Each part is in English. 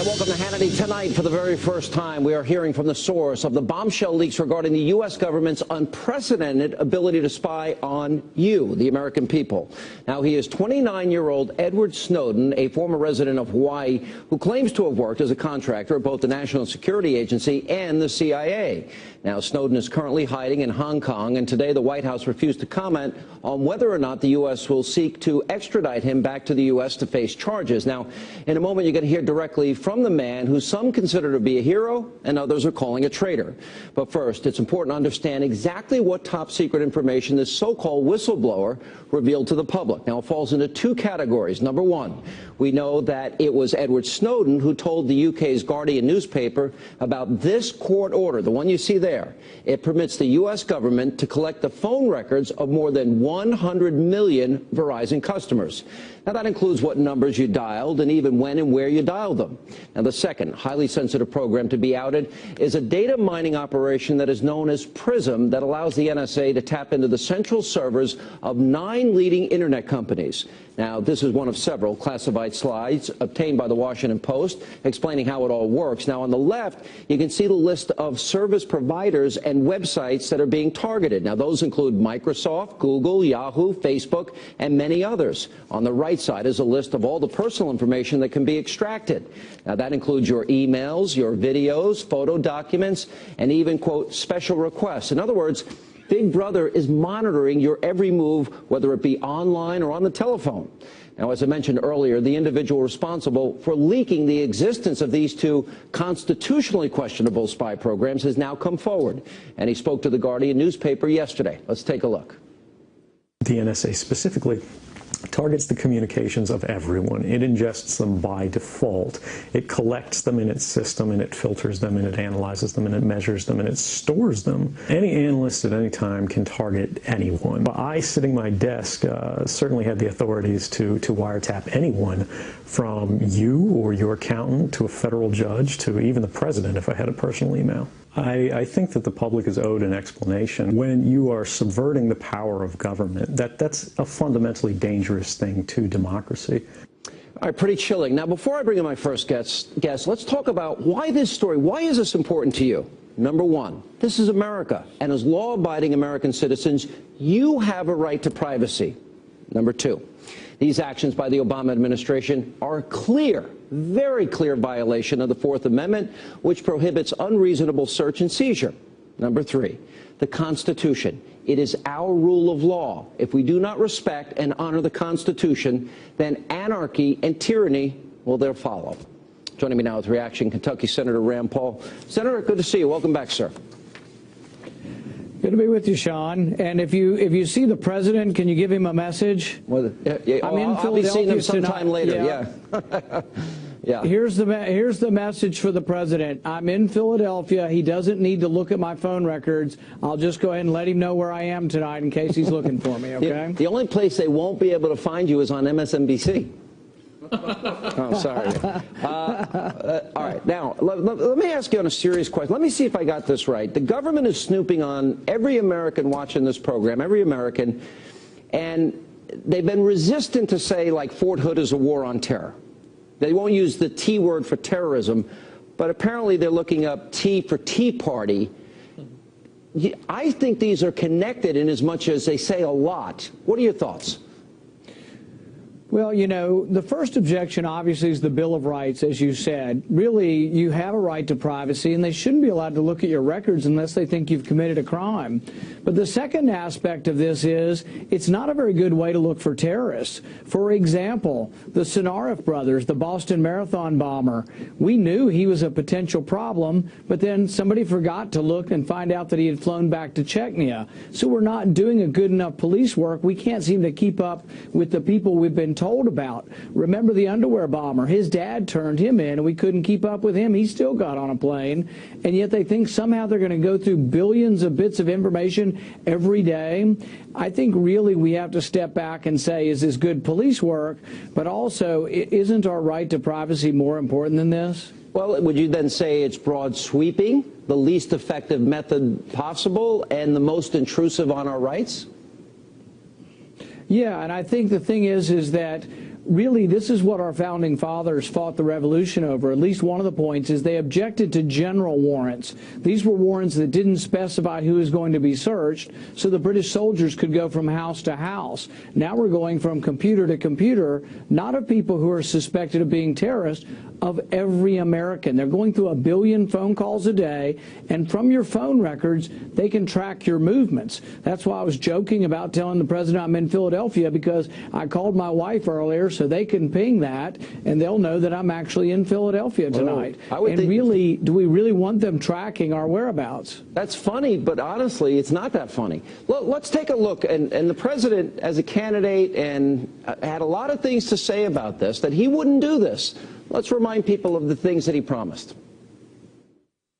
And welcome to Hannity. Tonight, for the very first time, we are hearing from the source of the bombshell leaks regarding the U.S. government's unprecedented ability to spy on you, the American people. Now, he is 29-year-old Edward Snowden, a former resident of Hawaii, who claims to have worked as a contractor at both the National Security Agency and the CIA. Now, Snowden is currently hiding in Hong Kong, and today the White House refused to comment on whether or not the U.S. will seek to extradite him back to the U.S. to face charges. Now, in a moment, you're going to hear directly from the man who some consider to be a hero and others are calling a traitor. But first, it's important to understand exactly what top-secret information this so-called whistleblower revealed to the public. Now, it falls into two categories. Number one, we know that it was Edward Snowden who told the UK's Guardian newspaper about this court order, the one you see there. It permits the U.S. government to collect the phone records of more than 100 million Verizon customers. Now, that includes what numbers you dialed and even when and where you dialed them. Now, the second highly sensitive program to be outed is a data mining operation that is known as PRISM that allows the NSA to tap into the central servers of 9 leading Internet companies. Now, this is one of several classified slides obtained by the Washington Post explaining how it all works. Now, on the left, you can see the list of service providers and websites that are being targeted. Now, those include Microsoft, Google, Yahoo, Facebook, and many others. On the right side is a list of all the personal information that can be extracted. Now, that includes your emails, your videos, photo documents, and even, quote, special requests. In other words, Big Brother is monitoring your every move, whether it be online or on the telephone. Now, as I mentioned earlier, the individual responsible for leaking the existence of these two constitutionally questionable spy programs has now come forward, and he spoke to the Guardian newspaper yesterday. Let's take a look. The NSA specifically targets the communications of everyone. It ingests them by default. It collects them in its system, and it filters them, and it analyzes them, and it measures them, and it stores them. Any analyst at any time can target anyone. I, sitting at my desk, certainly have the authorities to wiretap anyone, from you or your accountant to a federal judge to even the president if I had a personal email. I think that the public is owed an explanation. When you are subverting the power of government, that's a fundamentally dangerous thing to democracy. All right, pretty chilling. Now, before I bring in my first guest, let's talk about why this story, why is this important to you? Number one, this is America, and as law-abiding American citizens, you have a right to privacy. Number two, these actions by the Obama administration are a clear, very clear violation of the Fourth Amendment, which prohibits unreasonable search and seizure. Number three, the Constitution. It is our rule of law. If we do not respect and honor the Constitution, then anarchy and tyranny will there follow. Joining me now with reaction, Kentucky Senator Rand Paul. Senator, good to see you. Welcome back, sir. Good to be with you, Sean. And if you see the president, can you give him a message? Well, I'm in I'll be seeing him sometime later. Yeah. Yeah. Here's the message for the president. I'm in Philadelphia. He doesn't need to look at my phone records. I'll just go ahead and let him know where I am tonight in case he's looking for me. Okay. The only place they won't be able to find you is on MSNBC. Oh, sorry. All right. Now, let me ask you on a serious question. Let me see if I got this right. The government is snooping on every American watching this program, every American, and they've been resistant to say, like, Fort Hood is a war on terror. They won't use the T word for terrorism, but apparently they're looking up T for Tea Party. I think these are connected in as much as they say a lot. What are your thoughts? Well, you know, the first objection obviously is the Bill of Rights, as you said. Really, you have a right to privacy, and they shouldn't be allowed to look at your records unless they think you've committed a crime. But the second aspect of this is it's not a very good way to look for terrorists. For example, the Sinarif brothers, the Boston Marathon bomber, we knew he was a potential problem, but then somebody forgot to look and find out that he had flown back to Chechnya. So we're not doing a good enough police work. We can't seem to keep up with the people we've been told about. Remember the underwear bomber? His dad turned him in, and we couldn't keep up with him. He still got on a plane, and yet they think somehow they're going to go through billions of bits of information every day. I think really we have to step back and say, is this good police work? But also, isn't our right to privacy more important than this? Well, would you then say it's broad sweeping, the least effective method possible, and the most intrusive on our rights? Yeah, and I think the thing is that really, this is what our founding fathers fought the revolution over. At least one of the points is they objected to general warrants. These were warrants that didn't specify who was going to be searched, so the British soldiers could go from house to house. Now we're going from computer to computer, not of people who are suspected of being terrorists, of every American. They're going through 1 billion phone calls a day, and from your phone records, they can track your movements. That's why I was joking about telling the president I'm in Philadelphia, because I called my wife earlier so they can ping that, and they'll know that I'm actually in Philadelphia tonight. And really, do we really want them tracking our whereabouts? That's funny, but honestly, it's not that funny. Let's take a look. And the president, as a candidate, and had a lot of things to say about this, that he wouldn't do this. Let's remind people of the things that he promised.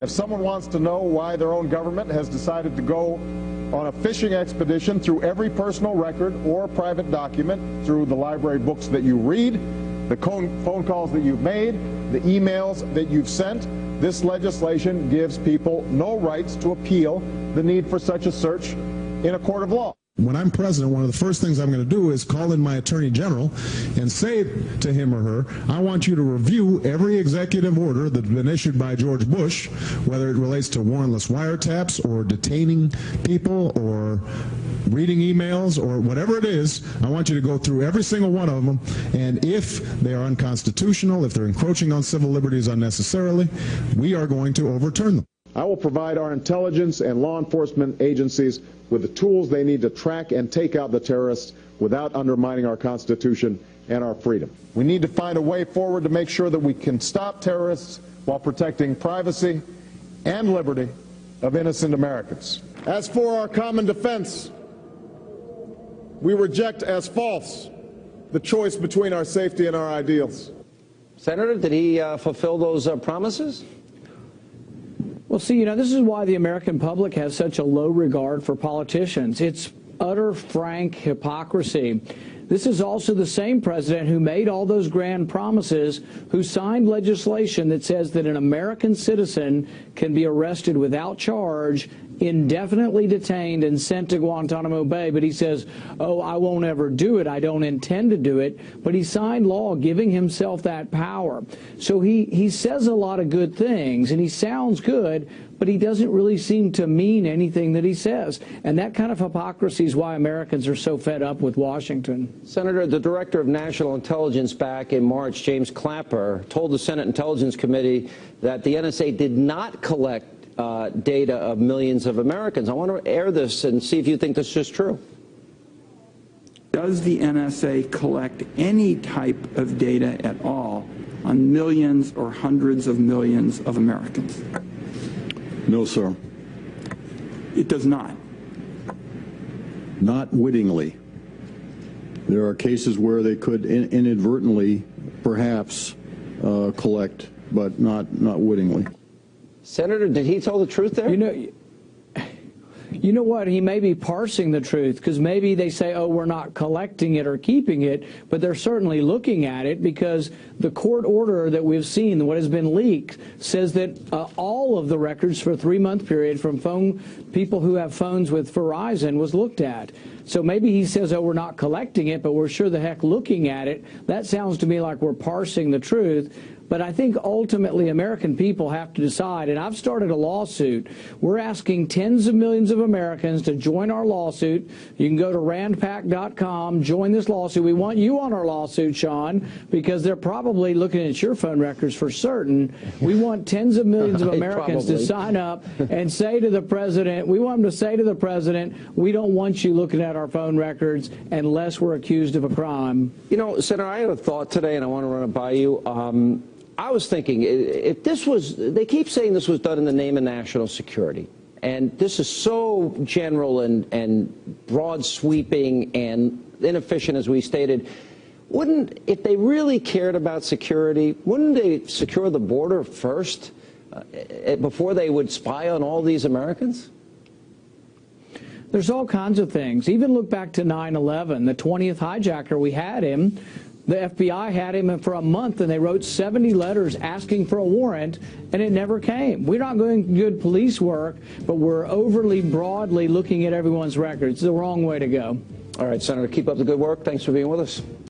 If someone wants to know why their own government has decided to go on a fishing expedition through every personal record or private document, through the library books that you read, the phone calls that you've made, the emails that you've sent, this legislation gives people no rights to appeal the need for such a search in a court of law. When I'm president, one of the first things I'm going to do is call in my attorney general and say to him or her, I want you to review every executive order that's been issued by George Bush, whether it relates to warrantless wiretaps or detaining people or reading emails or whatever it is. I want you to go through every single one of them, and if they are unconstitutional, if they're encroaching on civil liberties unnecessarily, we are going to overturn them. I will provide our intelligence and law enforcement agencies with the tools they need to track and take out the terrorists without undermining our Constitution and our freedom. We need to find a way forward to make sure that we can stop terrorists while protecting privacy and liberty of innocent Americans. As for our common defense, we reject as false the choice between our safety and our ideals. Senator, did he fulfill those promises? Well, see, you know, this is why the American public has such a low regard for politicians. It's utter, frank hypocrisy. This is also the same president who made all those grand promises, who signed legislation that says that an American citizen can be arrested without charge, indefinitely detained, and sent to Guantanamo Bay. But he says, oh, I won't ever do it. I don't intend to do it. But he signed law giving himself that power. So he says a lot of good things, and he sounds good, but he doesn't really seem to mean anything that he says. And that kind of hypocrisy is why Americans are so fed up with Washington. Senator, the Director of National Intelligence back in March, James Clapper, told the Senate Intelligence Committee that the NSA did not collect data of millions of Americans. I want to air this and see if you think this is true. Does the NSA collect any type of data at all on millions or hundreds of millions of Americans? No, sir. It does not. Not wittingly. There are cases where they could inadvertently, perhaps, collect, but not wittingly. Senator, did he tell the truth there? You know what? He may be parsing the truth, because maybe they say, oh, we're not collecting it or keeping it, but they're certainly looking at it, because the court order that we've seen, what has been leaked, says that all of the records for a 3-month period from people who have phones with Verizon was looked at. So maybe he says, oh, we're not collecting it, but we're sure the heck looking at it. That sounds to me like we're parsing the truth. But I think ultimately American people have to decide, and I've started a lawsuit. We're asking tens of millions of Americans to join our lawsuit. You can go to randpac.com, join this lawsuit. We want you on our lawsuit, Sean, because they're probably looking at your phone records for certain. We want tens of millions of Americans to sign up and say to the president, we want them to say to the president, we don't want you looking at our phone records unless we're accused of a crime. You know, Senator, I had a thought today, and I want to run it by you. I was thinking, if this was, they keep saying this was done in the name of national security, and this is so general and broad sweeping and inefficient, as we stated, wouldn't, if they really cared about security, wouldn't they secure the border first before they would spy on all these Americans? There's all kinds of things. Even look back to 9/11, the 20th hijacker, we had him. The FBI had him for a month, and they wrote 70 letters asking for a warrant, and it never came. We're not doing good police work, but we're overly broadly looking at everyone's records. It's the wrong way to go. All right, Senator, keep up the good work. Thanks for being with us.